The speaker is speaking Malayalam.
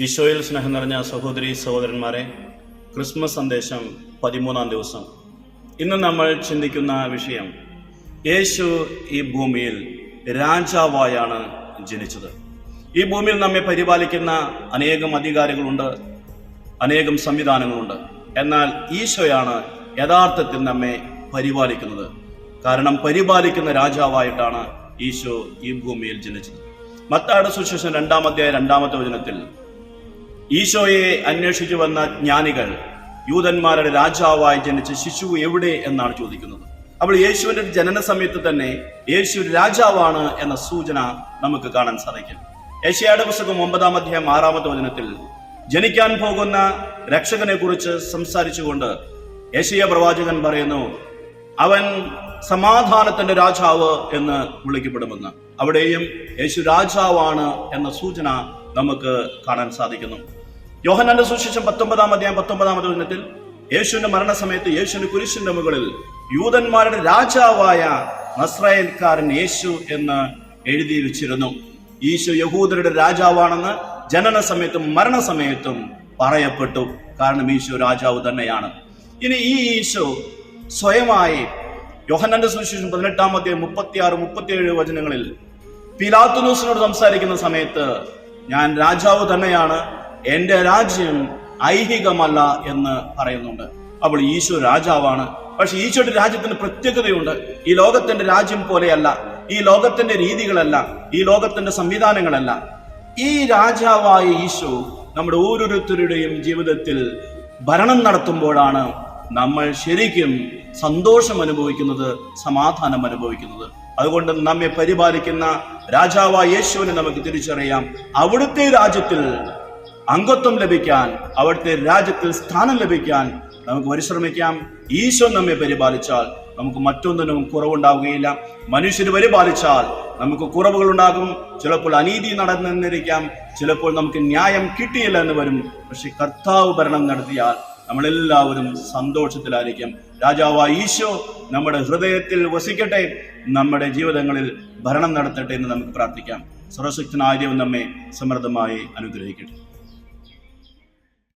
ഈശോയിൽ സ്നേഹം നിറഞ്ഞ സഹോദരി സഹോദരന്മാരെ, ക്രിസ്മസ് സന്ദേശം 13-ാം ദിവസം. ഇന്ന് നമ്മൾ ചിന്തിക്കുന്ന വിഷയം, യേശു ഈ ഭൂമിയിൽ രാജാവായാണ് ജനിച്ചത്. ഈ ഭൂമിയിൽ നമ്മെ പരിപാലിക്കുന്ന അനേകം അധികാരികളുണ്ട്, അനേകം സംവിധാനങ്ങളുണ്ട്. എന്നാൽ ഈശോയാണ് യഥാർത്ഥത്തിൽ നമ്മെ പരിപാലിക്കുന്നത്. കാരണം പരിപാലിക്കുന്ന രാജാവായിട്ടാണ് ഈശോ ഈ ഭൂമിയിൽ ജനിച്ചത്. മത്തായിയുടെ സുവിശേഷം 2-ാം അധ്യായം 2-ാമത്തെ വചനത്തിൽ ഈശോയെ അന്വേഷിച്ചു വന്ന ജ്ഞാനികൾ യൂതന്മാരുടെ രാജാവായി ജനിച്ച ശിശു എവിടെ എന്നാണ് ചോദിക്കുന്നത്. അപ്പോൾ യേശുവിന്റെ ജനന സമയത്ത് തന്നെ യേശു രാജാവാണ് എന്ന സൂചന നമുക്ക് കാണാൻ സാധിക്കും. യെശയ്യായുടെ പുസ്തകം 9-ാം അധ്യായം 6-ാമത്തെ വചനത്തിൽ ജനിക്കാൻ പോകുന്ന രക്ഷകനെ കുറിച്ച് സംസാരിച്ചുകൊണ്ട് യെശയ്യാ പ്രവാചകൻ പറയുന്നു, അവൻ സമാധാനത്തിന്റെ രാജാവ് എന്ന് വിളിക്കപ്പെടുമെന്ന്. അവിടെയും യേശു രാജാവാണ് എന്ന സൂചന നമുക്ക് കാണാൻ സാധിക്കുന്നു. യോഹന്നാന്റെ സുവിശേഷം 19-ാം അധ്യായം 19-ാമത്തെ വചനത്തിൽ യേശുവിന്റെ മരണസമയത്ത് യേശുവിന്റെ കുരിശിന്റെ മുകളിൽ യൂതന്മാരുടെ രാജാവായ നസ്രായേൽക്കാരൻ യേശു എന്ന് എഴുതി വെച്ചിരുന്നു. ഈശോ യഹൂദരുടെ രാജാവാണെന്ന് ജനന സമയത്തും മരണസമയത്തും പറയപ്പെട്ടു. കാരണം ഈശോ രാജാവ് തന്നെയാണ്. ഇനി ഈ ഈശോ സ്വയമായി യോഹന്നാന്റെ സുവിശേഷം 18-ാം അധ്യായം 36-37 വചനങ്ങളിൽ പിലാത്തുനോസിനോട് സംസാരിക്കുന്ന സമയത്ത് ഞാൻ രാജാവ് തന്നെയാണ്, എന്റെ രാജ്യം ഐഹികമല്ല എന്ന് പറയുന്നുണ്ട്. അപ്പോൾ ഈശോ രാജാവാണ്. പക്ഷെ ഈശോയുടെ രാജ്യത്തിന് പ്രത്യേകതയുണ്ട്. ഈ ലോകത്തിന്റെ രാജ്യം പോലെയല്ല, ഈ ലോകത്തിന്റെ രീതികളല്ല, ഈ ലോകത്തിന്റെ സംവിധാനങ്ങളല്ല. ഈ രാജാവായ ഈശോ നമ്മുടെ ഓരോരുത്തരുടെയും ജീവിതത്തിൽ ഭരണം നടത്തുമ്പോഴാണ് നമ്മൾ ശരിക്കും സന്തോഷം അനുഭവിക്കുന്നത്, സമാധാനം അനുഭവിക്കുന്നത്. അതുകൊണ്ട് നമ്മെ പരിപാലിക്കുന്ന രാജാവായ യേശുവിനെ നമുക്ക് തിരിച്ചറിയാം. അവിടുത്തെ രാജ്യത്തിൽ അംഗത്വം ലഭിക്കാൻ, അവിടുത്തെ രാജ്യത്തിൽ സ്ഥാനം ലഭിക്കാൻ നമുക്ക് പരിശ്രമിക്കാം. ഈശോ നമ്മെ പരിപാലിച്ചാൽ നമുക്ക് മറ്റൊന്നിനും കുറവുണ്ടാവുകയില്ല. മനുഷ്യര് പരിപാലിച്ചാൽ നമുക്ക് കുറവുകൾ ഉണ്ടാകും. ചിലപ്പോൾ അനീതി നടന്നിരിക്കാം, ചിലപ്പോൾ നമുക്ക് ന്യായം കിട്ടിയില്ല എന്ന് വരും. പക്ഷെ കർത്താവ് ഭരണം നടത്തിയാൽ നമ്മളെല്ലാവരും സന്തോഷത്തിലായിരിക്കും. രാജാവായ ഈശോ നമ്മുടെ ഹൃദയത്തിൽ വസിക്കട്ടെ, നമ്മുടെ ജീവിതങ്ങളിൽ ഭരണം നടത്തട്ടെ എന്ന് നമുക്ക് പ്രാർത്ഥിക്കാം. സർവശക്തനായ ദൈവം നമ്മെ സമൃദ്ധമായി അനുഗ്രഹിക്കട്ടെ.